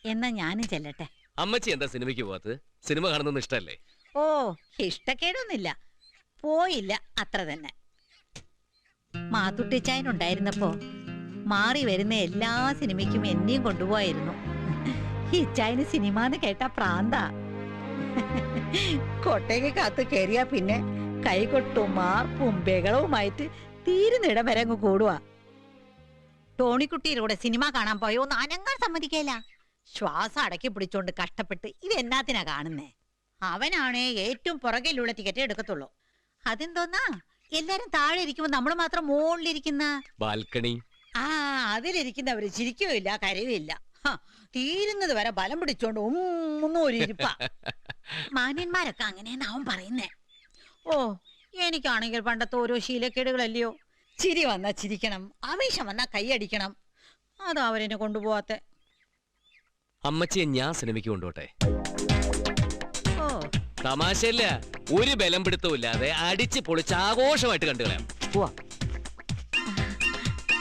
എന്നാ ഞാനും ചെല്ലട്ടെ. അമ്മച്ചി എന്താ സിനിമയ്ക്ക് പോവാത്തത്? സിനിമ കാണുന്നൊന്നും ഇഷ്ടല്ലേ? ഓ, ഇഷ്ടക്കേടൊന്നുമില്ല, പോയില്ല അത്ര തന്നെ. മാത്തുട്ടിച്ചായനുണ്ടായിരുന്നപ്പോ മാറി വരുന്ന എല്ലാ സിനിമയ്ക്കും എന്നെയും കൊണ്ടുപോയിരുന്നു. ഇച്ചായന് സിനിമന്ന് കേട്ടാ പ്രാന്താ. കൊട്ടയ്ക്ക് കാത്ത് കയറിയാ പിന്നെ കൈകൊട്ടും മാർപ്പും ബഹളവുമായിട്ട് തീരുന്നിടം വരെ അങ്ങ് കൂടുവാ. ടോണിക്കുട്ടിയുടെ കൂടെ സിനിമ കാണാൻ പോയോ ഒന്ന് അനങ്ങാൻ സമ്മതിക്കേല. ശ്വാസം അടക്കി പിടിച്ചോണ്ട് കഷ്ടപ്പെട്ട് ഇത് എന്നാത്തിനാ കാണുന്നേ. അവനാണേ ഏറ്റവും പുറകിലുള്ള ടിക്കറ്റ് എടുക്കത്തുള്ളൂ. അതെന്തോന്നാ എല്ലാരും താഴെ ഇരിക്കുമ്പോ നമ്മള് മാത്രം മുകളിലിരിക്കുന്ന ബാൽക്കണി. അതിലിരിക്കുന്നവര് ചിരിക്കുകയില്ല, കരയുമില്ല. തീരുന്നത് വരെ ബലം പിടിച്ചോണ്ട് ഒന്നും ഒരു ഇരിപ്പ. മാന്യന്മാരൊക്കെ അങ്ങനെയെന്ന് അവൻ പറയുന്നേ. ഓ, എനിക്കാണെങ്കിൽ പണ്ടത്തെ ഓരോ ശീലക്കേടുകളല്ലയോ. ചിരി വന്നാ ചിരിക്കണം, ആവേശം വന്നാ കൈയടിക്കണം. അതാ അവരെന്നെ കൊണ്ടുപോവാത്ത. അമ്മച്ചിയെ ഞാൻ സിനിമയ്ക്ക് കൊണ്ടുപോട്ടെ? ഓ, തമാശല്ല, ഒരു ബലം പിടുത്തവും ഇല്ലാതെ അടിച്ച് പൊളിച്ച് ആഘോഷമായിട്ട് കണ്ടുകളയാം.